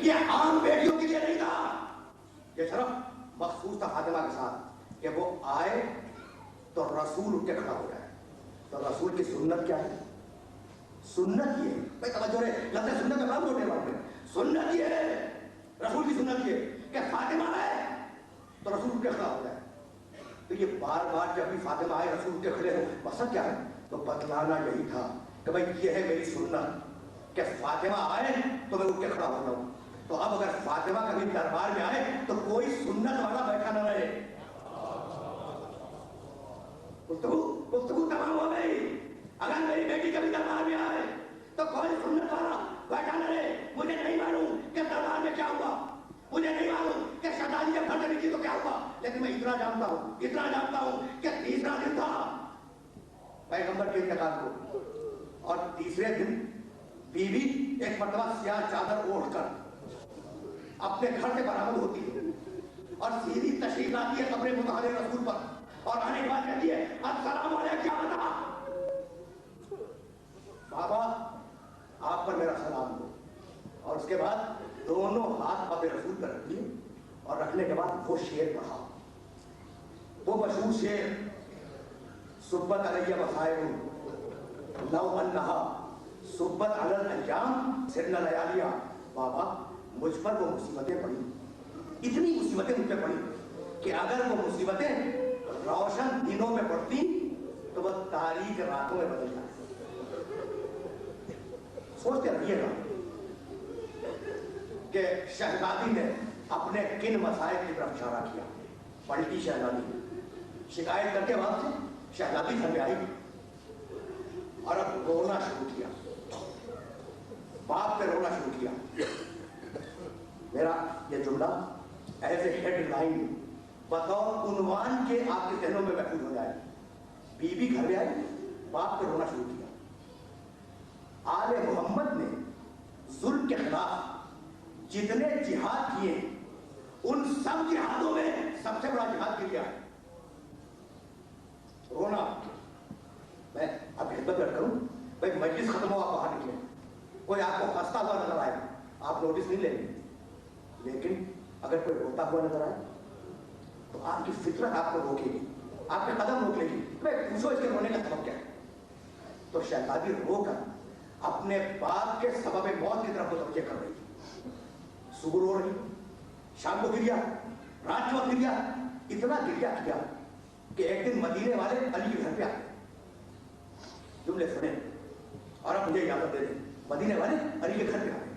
یہ عام بیٹیوں کے لیے نہیں تھا، یہ شرف مخصوص تھا فاطمہ کے ساتھ کہ وہ آئے تو رسول اٹھ کے کھڑا ہو جائے. تو رسول کی سنت کیا ہے؟ سنت یہ بھائی توجہ رہے، لفظ سنت کا کام ہونے والے سنت یہ ہے، رسول کی سنت یہ کہ فاطمہ آئے تو رسول اٹھ کے کھڑا ہو جائے. تو یہ بار بار جب بھی فاطمہ آئے رسول اٹھ کے کھڑے ہو، مقصد کیا ہے؟ تو بتلانا یہی تھا کہ بھائی یہ ہے میری سنت کہ فاطمہ آئے تو میں اٹھ کے کھڑا ہو جاؤں. تو اب اگر فاطمہ کبھی دربار میں آئے تو کوئی سنت والا بیٹھا نہ رہے. گفتگو تمام ہو گئی. اگر میری بیٹی کبھی دربار میں آئے تو کوئی سنت والا بیٹھا نہ رہے. مجھے نہیں معلوم کہ دربار میں کیا ہوا، مجھے نہیں معلوم کہ شہزادی جب گھر چلی تھی تو کیا ہوا، لیکن میں اتنا جانتا ہوں کہ تیسرا دن تھا پیغمبر کے انتقال کو، اور تیسرے دن بیوی ایک مرتبہ سیاہ چادر اوڑھ کر اپنے گھر سے برآمد ہوتی ہے اور سیدھی تشریف لاتی ہے قبر مطہر رسول پر، اور آنے کے بعد کہتی ہے السلام علیکم یا بتا بابا آپ پر میرا سلام ہو. اور اس کے بعد دونوں ہاتھ پاپ رسول پر رکھ دیے اور رکھنے کے بعد وہ شعر پڑھا، وہ مشہور شعر صبت علیہ مصائب لو انہا صبت علی الایام سرنا لیالیا. بابا مجھ پر وہ مصیبتیں پڑی، اتنی مصیبتیں مجھ پہ پڑی کہ اگر وہ مصیبتیں روشن دنوں میں پڑتی تو وہ تاریک راتوں میں بدل جاتی. سوچتے رہیے گا کہ شہزادی نے اپنے کن مسائل کی طرف اشارہ کیا. پلٹی شہزادی شکایت کر کے وہاں سے شہزادی گھر میں آئی اور اب رونا شروع کیا، باپ پہ رونا شروع کیا. میرا یہ جملہ ایز اے ہیڈ لائن بطور عنوان کے آپ کے ذہنوں میں محفوظ ہو جائے. بی بی گھر میں آئی، باپ پہ رونا شروع کیا. آل محمد نے ظلم کے خلاف جتنے جہاد کیے ان سب جہادوں میں سب سے بڑا جہاد کیا ہے رونا. میں اب خدمت کروں بھائی مجلس ختم ہو، آپ باہر نکلیں، کوئی آپ کو ہنستا ہوا نظر آئے آپ نوٹس نہیں لیں گے، لیکن اگر کوئی روتا ہوا نظر آئے تو آپ کی فطرت آپ کو روکے گی، آپ کے قدم روک لے گی. میں پوچھو اس کے رونے کا سبب کیا ہے؟ تو شہزادی رو کر اپنے باپ کے سبب موت کی طرف متوجہ کر رہی تھی. صبح رو رہی، شام کو گریا، رات کو گریا، اتنا گریا کیا کہ ایک دن مدینے والے علی کے گھر پہ آئے. جملے سنیں اور اب مجھے اجازت دے دیں. مدینے والے علی کے گھر پہ آئے.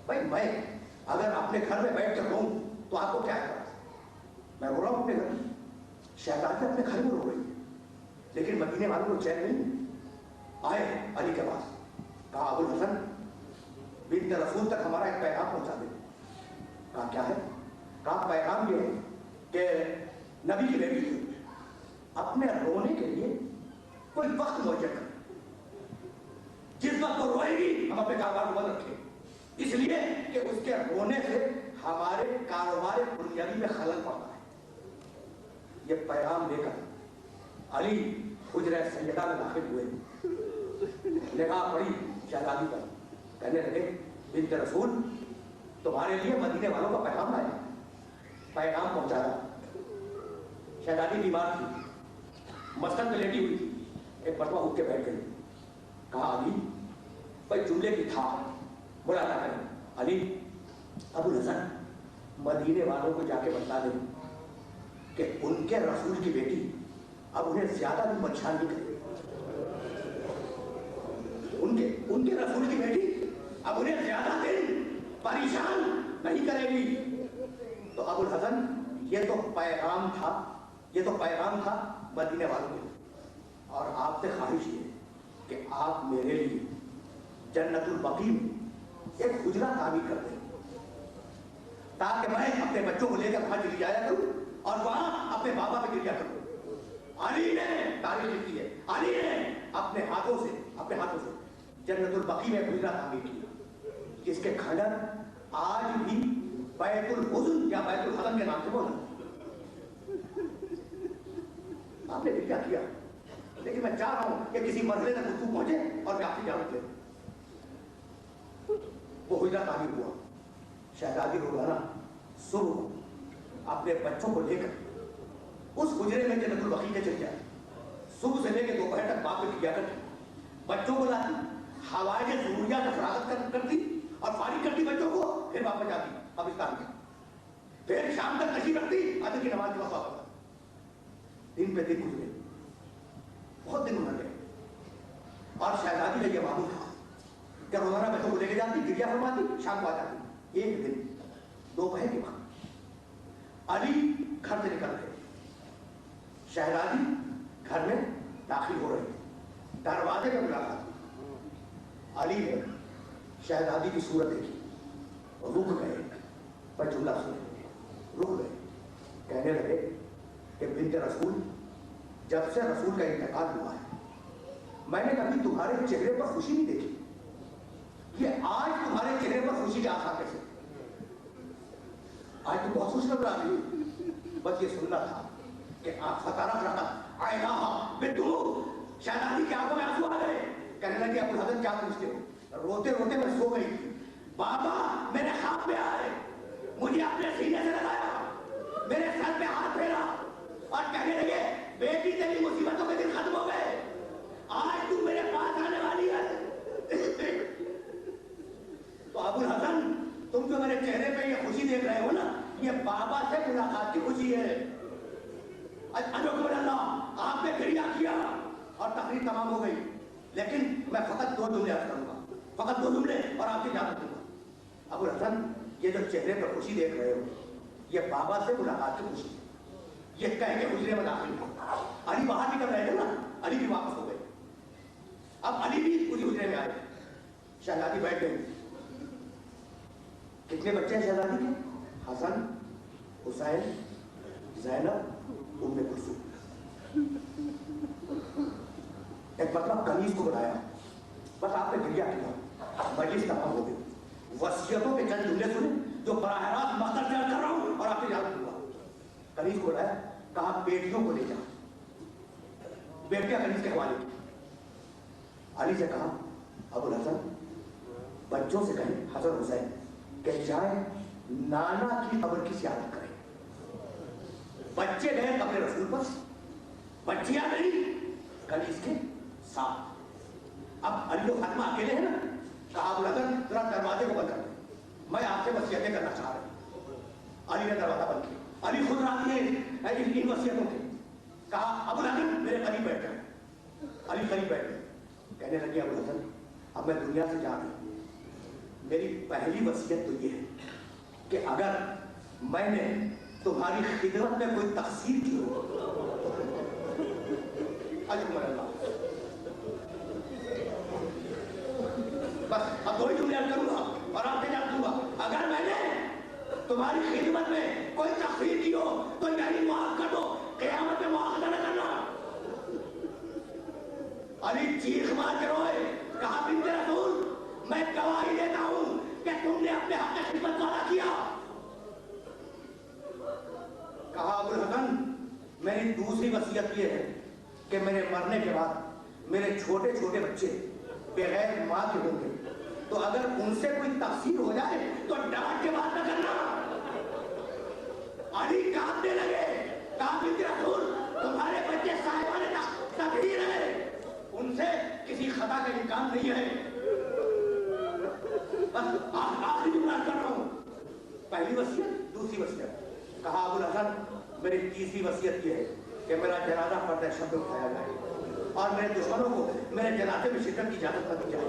بھائی میں اگر اپنے گھر میں بیٹھ کر رہوں تو آپ کو کیا ہے؟ میں رو رہا ہوں اپنے گھر میں، شہزادی اپنے گھر میں رو رہی ہے، لیکن مدینے والوں کو چین نہیں. آئے علی کے پاس، کہا ابو الحسن بنت رسول تک ہمارا ایک پیغام پہنچا دے. کہا کیا ہے؟ کہا پیغام یہ ہے کہ نبی کی بیٹی اپنے رونے کے لیے کوئی وقت معین کرے، جس وقت وہ روئے گی ہم اپنے کاروبار کو بند رکھیں، اس لیے کہ اس کے رونے سے ہمارے کاروبار بنیادی میں خلل پڑتا ہے. یہ پیغام لے کر علی حجرہ سیدہ میں داخل ہوئے، نگاہ پڑی شہزادی پر، کہنے لگے بنت رسول تمہارے لیے مدینے والوں کا پیغام آیا. پیغام پہنچایا. شہزادی بیمار تھی، مسند پہ لیٹی ہوئی تھی. ایک مرتبہ اٹھ کے بیٹھ گئی. کہا علی بھائی جملے کی تھا بلاتا کریں. علی ابو الحسن مدینے والوں کو جا کے بتا دیں کہ ان کے رسول کی بیٹی اب انہیں زیادہ بھی پریشان نہیں کرے. ان کے رسول کی بیٹی اب انہیں زیادہ دن پریشان نہیں کرے گی. تو ابو الحسن یہ تو پیغام تھا مدینے والوں کے، اور آپ سے خواہش یہ کہ آپ میرے لیے جنت البقیع میں ایک حجرہ تعمیر کر دیں تاکہ میں اپنے بچوں کو لے کر وہاں چلی جایا کروں اور وہاں اپنے بابا پہ گریا کروں. علی نے تاریخ لکھی ہے، علی نے اپنے ہاتھوں سے جنت البقیع میں حجرہ تعمیر کیا، جس کے کھنڈر آج بھی بیت الحزن یا بیت الحزن کے نام سے بولا. آپ نے گریا کیا، لیکن میں چاہ رہا ہوں کہ کسی مرحلے تک خود پہنچے اور میں آپ کی اجازت لے. وہ حجرہ تعمیر ہوا. शहजादी रोजाना सुबह अपने बच्चों को लेकर उस गुजरे में जन्नतुल बकी के चल जाती। सुबह से लेकर दोपहर तक बाप की क्या करती, बच्चों को लाती, हवाए जरूरिया का फरागत करती और फारिग करती बच्चों को, फिर वापस जाती पाकिस्तान में, फिर शाम तक नशीब रखती, अदर की नमाज के वक्त वापस आती। दिन पे दिन गुजरे, बहुत दिन गुजर गए और शहजादी का यह मामूल था कि रोजाना बच्चों को लेके जाती, गिरिया फरमाती, शाम को आ जाती। एक दिन दोपहर के वक्त अली घर से निकल गए, शहजादी घर में दाखिल हो रही, दरवाजे में मुलाकात हुई। अली ने शहजादी की सूरत देखी, रुक गए, पर जुमला सुने, रुक गए, कहने लगे कि बिन्ते रसूल, जब से रसूल का इंतकाल हुआ है मैंने कभी तुम्हारे चेहरे पर खुशी नहीं देखी, ये आज तुम्हारे चेहरे पर खुशी के आसार कैसे? आज तुम बहुत खुश लग रहा थी, बस ये सुनना था कि आप फतारा रहा आए ना बिट्टू, शहजादी की आंखों में आंसू आ गए, कहने लगे अबुल हसन क्या पूछते हो? रोते रोते मैं सो गई थी, बाबा मेरे ख्वाब में आए, मुझे अपने सीने से लगाया, मेरे सर पे हाथ फेरा और कहने लगे बेटी तेरी मुसीबतों के दिन खत्म हो गए, आज तू मेरे पास आने वाली है। तो अबुल हसन, तुम जो मेरे चेहरे पे ये खुशी देख रहे हो ना, ये बाबा से मुलाकात की खुशी है। अल्लाह, आपने क्रिया किया और तकरीर तमाम हो गई, लेकिन मैं फकत दो जुमले अर्ज करूंगा, फकत दो जुमले और आपकी इजाजत दूंगा। अबुल हसन, ये जो चेहरे पर खुशी देख रहे हो, ये बाबा से मुलाकात की खुशी, ये कह के हुजरे में दाखिल हो। अली बाहर निकल रहे थे ना, अली भी वापस हो गए, अब अली भी उसी हुजरे में आए, शहजादी बैठ गई। कितने बच्चे हैं शहजादी के? हसन, हुसैन, ज़ैनब, उम्मे कुलसूम। एक मतलब कनीज को बुलाया, बस आपने गिरिया किया, मजलिस तमाम हो गई, वसीयतों के चंद जुमले सुने जो बराह रास्त मकसद कर रहा हूं और आपसे याद दूंगा। कनीज को बुलाया, कहा बेटियों को ले जा, बेटियां कनीज के हवाले की। अली से कहा अबुल हसन, बच्चों से कहें हसन हुसैन कि जाए नाना की कब्र की ज़ियारत करें। बच्चे गए कब्र रसूल पर, बच्चियां गई कनीज के साथ। अब अली और फातिमा अकेले हैं ना, कहा अबुल हसन जरा दरवाजे को बंद कर दे, मैं आपसे वसीयतें करना चाह रही हूं। अली ने दरवाजा बंद किया, अली खुद राजी है इन वसीयतों के। कहा अबुल हसन मेरे करीब बैठ जाए। अली करीब बैठ गए, कहने लगे अबुल हसन, अब मैं दुनिया से जा रही हूं, मेरी पहली वसीयत तो ये है कि अगर मैंने तुम्हारी खिदमत में कोई तकसीर की हो, बस अब दो ही जुमले करूंगा और आपसे जान दूंगा, अगर मैंने तुम्हारी खिदमत में कोई तकसीर की हो तो मेरी माफ कर दो, क़यामत में मुआखज़ा न करना। अली चीख मार के रोए, कहा बिन्ते रसूल, मैं गवाही देता हूं कि तुमने अपने हक में खिदमत वाला किया। कहा अबुल हसन, मेरी दूसरी वसीयत ये है कि मेरे मरने के बाद मेरे छोटे छोटे बच्चे बगैर माँ के होंगे, तो अगर उनसे कोई तकसीर हो जाए तो डांट के बात न करना। अली कांपने लगे, कहा बिन्ते रसूल, तुम्हारे बच्चे साहिबाने तकदीर है, उनसे किसी खता का इम्कान नहीं है। बस आखिरी जुमला कर रहा हूं, पहली वसीयत, दूसरी वसीयत। कहा अबुल हसन, मेरी तीसरी वसीयत ये है कि मेरा जनाजा पर्दे शब्द उठाया जाए और मेरे दुश्मनों को मेरे जनाजे में शिरकत की इजाजत न दी जाए।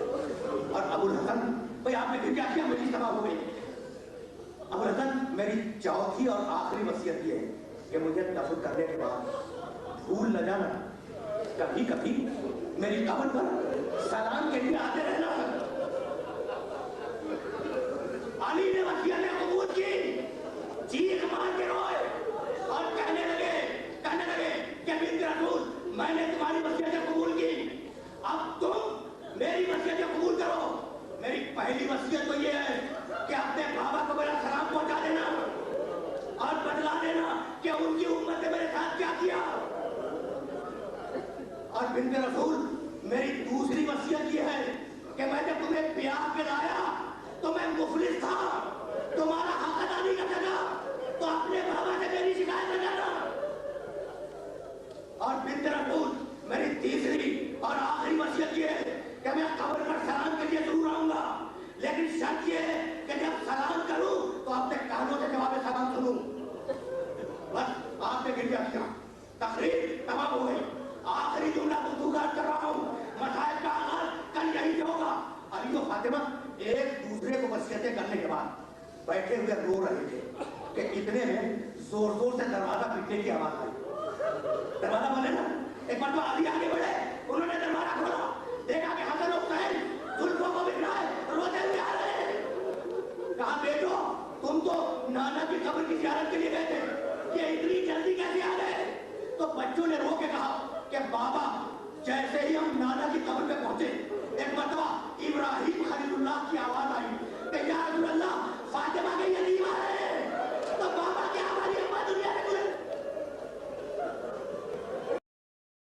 और अबुल हसन, भाई आपने फिर क्या किया, मेरी तबाह हो गई। अबुल हसन, मेरी चौथी और आखिरी वसीयत ये है कि मुझे दफन करने के बाद भूल न जाना, कभी कभी मेरी कब्र पर सलाम के लिए आते रहना। अली ने वसीयत कबूल की, चीख मार के रोए और कहने लगे कि बिन्ते रसूल, मैंने तुम्हारी वसीयतें कबूल की, अब तुम मेरी वसीयतें कबूल करो। मेरी पहली वसीयत तो ये है कि अपने बाबा को मेरा सलाम पहुंचा देना और बतला देना कि उनकी उम्मत ने मेरे साथ क्या किया। और बिन्ते रसूल, मेरी दूसरी वसीयत ये है कि मैं जब तुम्हें ब्याह पे लाया तो मैं मुफलिस था, तुम्हारा इधर रो रहे थे कि इतने में जोर जोर से दरवाजा पीटने की आवाज आई। दरवाजा बंद है ना, एक मर्तबा आदि आगे बढ़े, उन्होंने दरवाजा खोला, देखा कि हसन हुसैन जुल्फों को बिखरा है, रोते हुए आ रहे हैं। कहा बेटो तुम तो नाना की कब्र की ज़ियारत के लिए गए थे, ये इतनी जल्दी कैसे आ गए? तो बच्चों ने रो के कहा कि बाबा जैसे ही हम नाना की कब्र पे पहुंचे, एक मर्तबा